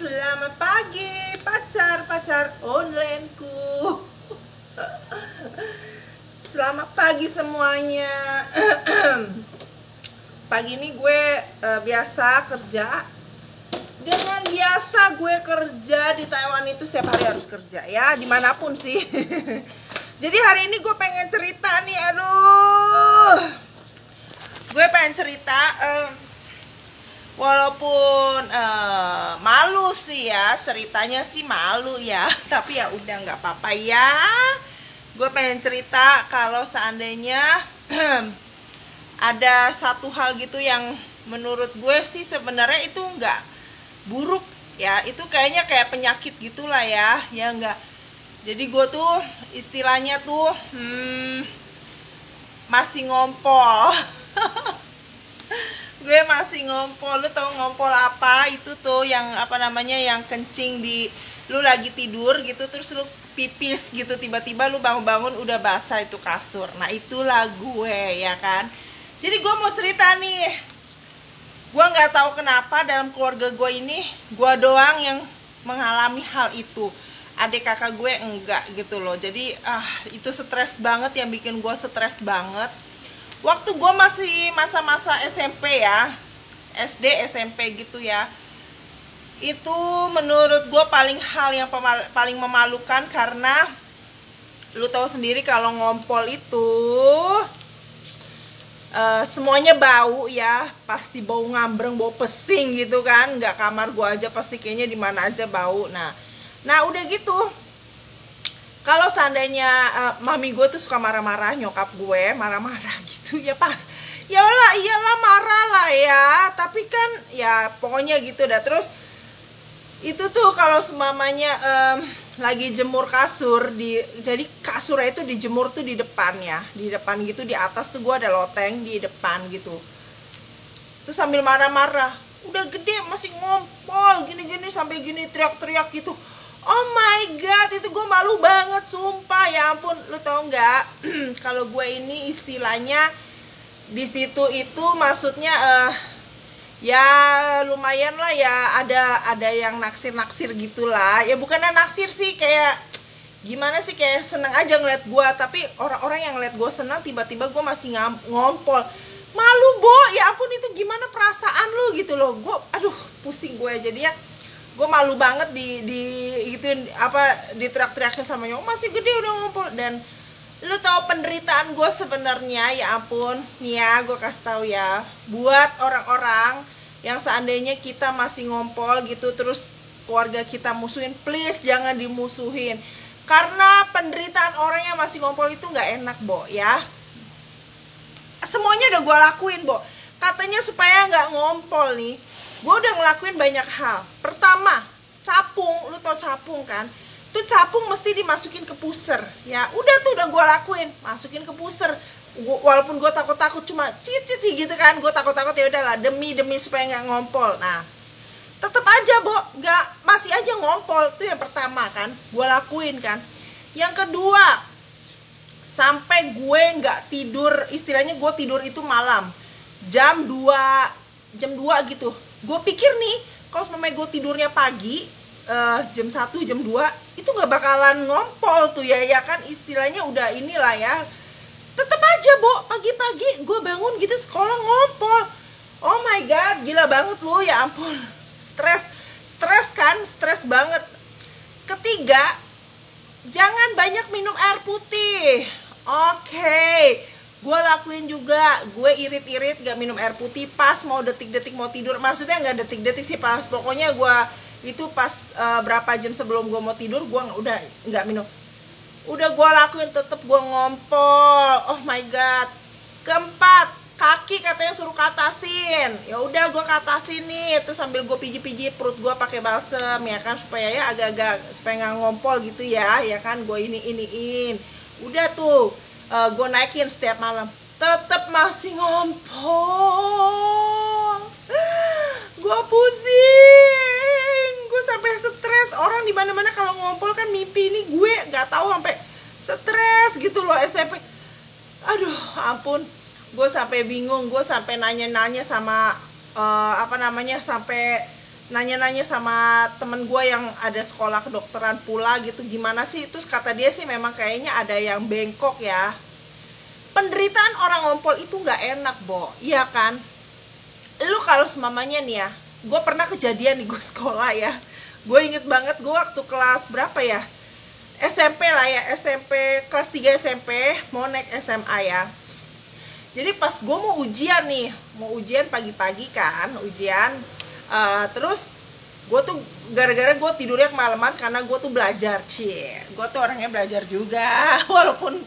Selamat pagi pacar-pacar onlineku. Selamat pagi semuanya. Pagi ini gue biasa kerja. Dengan biasa gue kerja di Taiwan itu setiap hari harus kerja ya, dimanapun sih. Jadi hari ini gue pengen cerita nih, gue pengen cerita. Walaupun malu sih ya, ceritanya sih malu ya, tapi ya udah nggak apa-apa ya. Gue pengen cerita kalau seandainya ada satu hal gitu yang menurut gue sih sebenarnya itu nggak buruk ya, itu kayaknya kayak penyakit gitulah ya, ya nggak. Jadi gue tuh istilahnya tuh masih ngompol. Gue masih ngompol. Lu tau ngompol apa? Itu tuh yang apa namanya, yang kencing di lu lagi tidur gitu, terus lu pipis gitu, tiba-tiba lu bangun-bangun udah basah itu kasur. Nah itulah gue ya kan. Jadi gue mau cerita nih, gue nggak tahu kenapa dalam keluarga gue ini gue doang yang mengalami hal itu. Adik kakak gue enggak gitu loh. Jadi itu stres banget, yang bikin gue stres banget. Waktu gue masih masa-masa SMP ya, SD, SMP gitu ya, itu menurut gue hal yang paling memalukan. Karena lu tahu sendiri kalau ngompol itu semuanya bau ya, pasti bau ngambreng, bau pesing gitu kan. Nggak kamar gue aja, pasti kayaknya di mana aja bau. Nah udah gitu, kalau seandainya mami gue tuh suka marah-marah, nyokap gue marah-marah gitu ya, pas iyalah marah lah ya, tapi kan ya pokoknya gitu dah. Terus itu tuh kalau semamanya lagi jemur kasur, jadi kasurnya itu dijemur tuh di depan ya, di depan gitu, di atas tuh gue ada loteng di depan gitu. Terus sambil marah-marah, udah gede masih ngompol gini-gini, sampai gini teriak-teriak gitu. Oh my god, itu gue malu banget, sumpah ya ampun. Lu tau nggak? Kalau gue ini istilahnya di situ itu maksudnya ya lumayan lah ya, ada yang naksir gitulah. Ya bukannya naksir sih, kayak gimana sih, kayak seneng aja ngeliat gue. Tapi orang-orang yang ngeliat gue senang, tiba-tiba gue masih ngompol. Malu Bo, ya ampun, itu gimana perasaan lu gitu loh. Gue aduh pusing gue, jadi ya gue malu banget gituin apa, diterak-teriakin sama nyokap, masih gede udah ngumpul. Dan lu tahu penderitaan gue sebenarnya, ya ampun nih ya, gue kasih tahu ya buat orang-orang yang seandainya kita masih ngompol gitu terus keluarga kita musuhin, please jangan dimusuhin. Karena penderitaan orang yang masih ngompol itu nggak enak Bo ya. Semuanya udah gue lakuin Bo, katanya supaya nggak ngompol nih. Gue udah ngelakuin banyak hal. Pertama, capung. Lu tau capung kan? Tuh capung mesti dimasukin ke puser. Ya udah tuh udah gue lakuin, masukin ke puser. Walaupun gue takut-takut, cuma cicit gitu kan, gue takut-takut, ya udahlah demi supaya nggak ngompol. Nah tetep aja Bo, nggak, masih aja ngompol. Tuh yang pertama kan, gue lakuin kan. Yang kedua, sampai gue nggak tidur, istilahnya gue tidur itu malam jam 2 gitu. Gue pikir nih, kalau sampai gue tidurnya pagi jam 1, jam 2 itu gak bakalan ngompol tuh ya kan, istilahnya udah inilah ya. Tetep aja Bo, pagi-pagi gue bangun gitu sekolah ngompol. Oh my god, gila banget lu, ya ampun. Stres kan, stres banget. Ketiga, jangan banyak minum air putih. Oke. Gue lakuin juga, gue irit-irit gak minum air putih pas mau detik-detik mau tidur. Maksudnya gak detik-detik sih, pas pokoknya gue itu pas berapa jam sebelum gue mau tidur, gue udah gak minum. Udah gue lakuin, tetep gue ngompol. Oh my god. Keempat, kaki katanya suruh katasin. Ya udah gue katasin nih, terus sambil gue pijit-pijit perut gue pakai balsem ya kan, supaya ya agak-agak supaya gak ngompol gitu ya kan. Gue iniin. Udah tuh gue naikin setiap malam, tetep masih ngompol. Gue pusing, gue sampai stres. Orang di mana-mana kalau ngompol kan mimpi, ini gue nggak tahu sampai stres gitu loh SMP. Aduh ampun, gue sampai bingung, gue sampai nanya-nanya sama sampai nanya-nanya sama temen gue yang ada sekolah kedokteran pula gitu, gimana sih. Terus kata dia sih memang kayaknya ada yang bengkok ya. Penderitaan orang ngompol itu nggak enak, Bo, iya kan? Lu kalau semamanya nih ya, gue pernah kejadian nih, gue sekolah ya, gue inget banget, gue waktu kelas berapa ya, SMP lah ya, SMP kelas 3 SMP mau naik SMA ya. Jadi pas gue mau ujian nih, mau ujian pagi-pagi kan, ujian. Terus gue tuh gara-gara gue tidurnya kemalaman karena gue tuh belajar, gue tuh orangnya belajar juga walaupun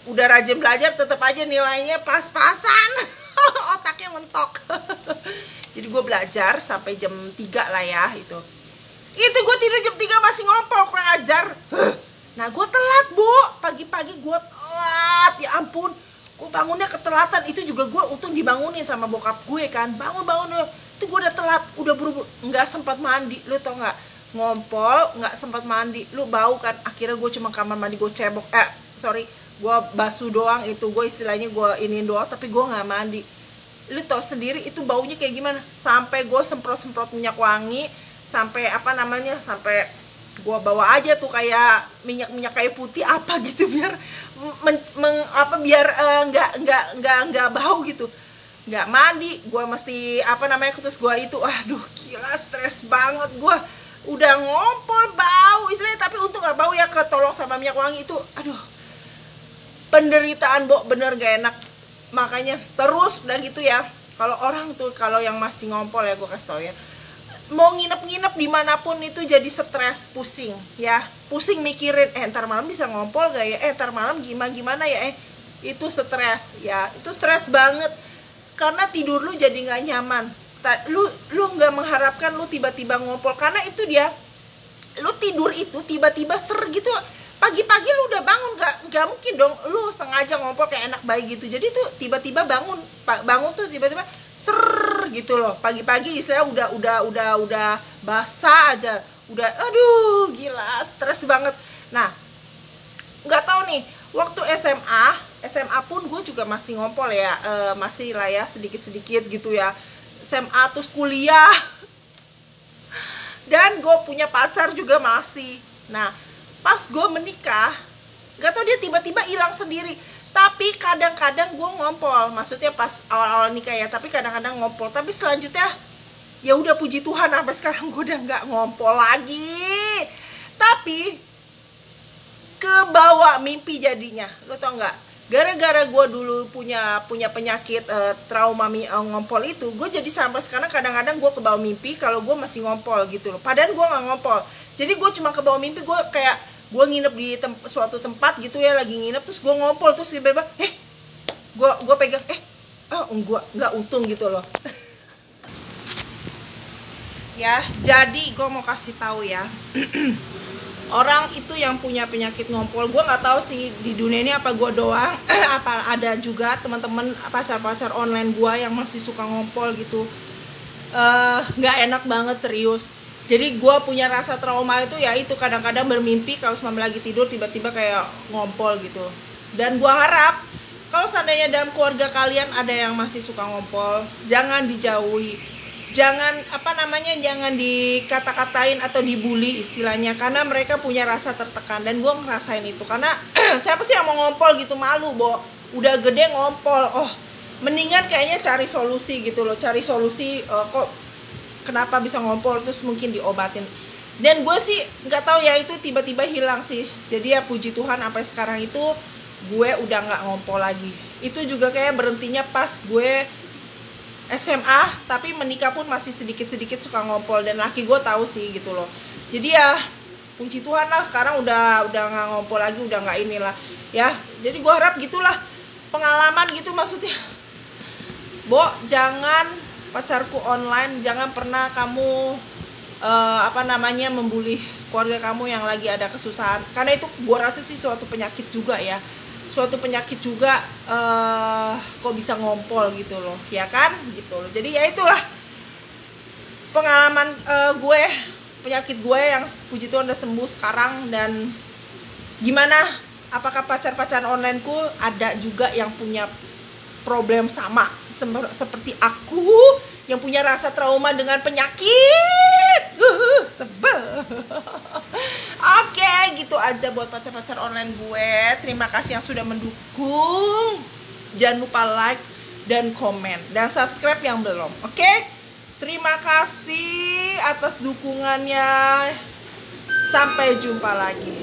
udah rajin belajar tetap aja nilainya pas-pasan. Otaknya mentok. Jadi gue belajar sampai jam 3 lah ya itu gue tidur jam 3 masih ngompol, kurang ajar. Nah gue telat, Bu, pagi-pagi gue telat, ya ampun, gue bangunnya ketelatan. Itu juga gue untung dibangunin sama bokap gue kan, bangun itu gue udah telat, udah buru-buru, nggak sempat mandi. Lu tau nggak, ngompol nggak sempat mandi, lu bau kan. Akhirnya gue cuma kamar mandi gue cebok, gue basuh doang, itu gue istilahnya gue iniin doang, tapi gue nggak mandi. Lu tau sendiri itu baunya kayak gimana, sampai gue semprot minyak wangi, sampai sampai gue bawa aja tuh kayak minyak kayu putih apa gitu, biar biar nggak bau gitu. Nggak mandi, gue mesti terus gue itu, aduh gila, stres banget gue, udah ngompol bau istilahnya, tapi untung nggak bau ya, ketolong sama minyak wangi itu. Aduh, penderitaan, Bo, bener gak enak. Makanya terus udah gitu ya, kalau orang tuh, kalau yang masih ngompol ya, gue kasih tau ya, mau nginep dimanapun itu jadi stres, pusing ya, pusing mikirin ntar malam bisa ngompol gak ya, ntar malam gimana ya, itu stres ya, itu stres banget. Karena tidur lu jadi nggak nyaman. Lu nggak mengharapkan lu tiba-tiba ngompol, karena itu dia, lu tidur itu tiba-tiba ser gitu. Pagi-pagi lu udah bangun, nggak mungkin dong lu sengaja ngompol kayak anak bayi gitu. Jadi tuh tiba-tiba bangun tuh tiba-tiba ser gitu loh. Pagi-pagi istilah udah basah aja, udah aduh gila, stres banget. Nah, nggak tahu nih, waktu SMA pun gue juga masih ngompol ya, masih lah ya sedikit-sedikit gitu ya. SMA terus kuliah dan gue punya pacar juga masih. Nah, pas gue menikah, gak tau dia tiba-tiba hilang sendiri. Tapi kadang-kadang gue ngompol, maksudnya pas awal-awal nikah ya, tapi kadang-kadang ngompol. Tapi selanjutnya ya udah, puji Tuhan, sampai sekarang gue udah nggak ngompol lagi. Tapi kebawa mimpi jadinya, lo tau nggak? Gara-gara gue dulu punya penyakit trauma ngompol itu, gue jadi sampai sekarang kadang-kadang gue kebawa mimpi kalau gue masih ngompol gitu loh. Padahal gue nggak ngompol. Jadi gue cuma kebawa mimpi, gue kayak gue nginep di suatu tempat gitu ya, lagi nginep, terus gue ngompol, terus tiba-tiba gue pegang, nggak untung gitu loh. Ya, jadi gue mau kasih tahu ya. Orang itu yang punya penyakit ngompol, gue nggak tahu sih di dunia ini apa gue doang, apa ada juga teman-teman pacar-pacar online gue yang masih suka ngompol gitu. Nggak enak banget, serius. Jadi gue punya rasa trauma itu ya, itu kadang-kadang bermimpi kalau semalam lagi tidur tiba-tiba kayak ngompol gitu. Dan gue harap kalau seandainya dalam keluarga kalian ada yang masih suka ngompol, jangan dijauhi. Jangan jangan dikata-katain atau dibully istilahnya, karena mereka punya rasa tertekan. Dan gue ngerasain itu, karena siapa sih yang mau ngompol gitu, malu, Bo, udah gede ngompol. Mendingan kayaknya cari solusi gitu loh, cari solusi kok kenapa bisa ngompol, terus mungkin diobatin. Dan gue sih nggak tahu ya, itu tiba-tiba hilang sih. Jadi ya puji Tuhan sampai sekarang itu gue udah nggak ngompol lagi. Itu juga kayak berhentinya pas gue SMA, tapi menikah pun masih sedikit-sedikit suka ngompol. Dan laki gue tahu sih gitu loh. Jadi ya puji Tuhan lah, sekarang udah nggak ngompol lagi, udah nggak inilah ya. Jadi gue harap gitulah pengalaman gitu maksudnya. Bo, jangan, pacarku online, jangan pernah kamu membuli keluarga kamu yang lagi ada kesusahan, karena itu gue rasa sih suatu penyakit juga ya, kok bisa ngompol gitu loh, ya kan gitu loh. Jadi ya itulah pengalaman gue, penyakit gue yang puji Tuhan udah sembuh sekarang. Dan gimana, apakah pacar-pacaran onlineku ada juga yang punya problem sama seperti aku yang punya rasa trauma dengan penyakit. Sebel. Oke, gitu aja buat pacar-pacar online gue. Terima kasih yang sudah mendukung. Jangan lupa like dan komen dan subscribe yang belum. Oke? Terima kasih atas dukungannya. Sampai jumpa lagi.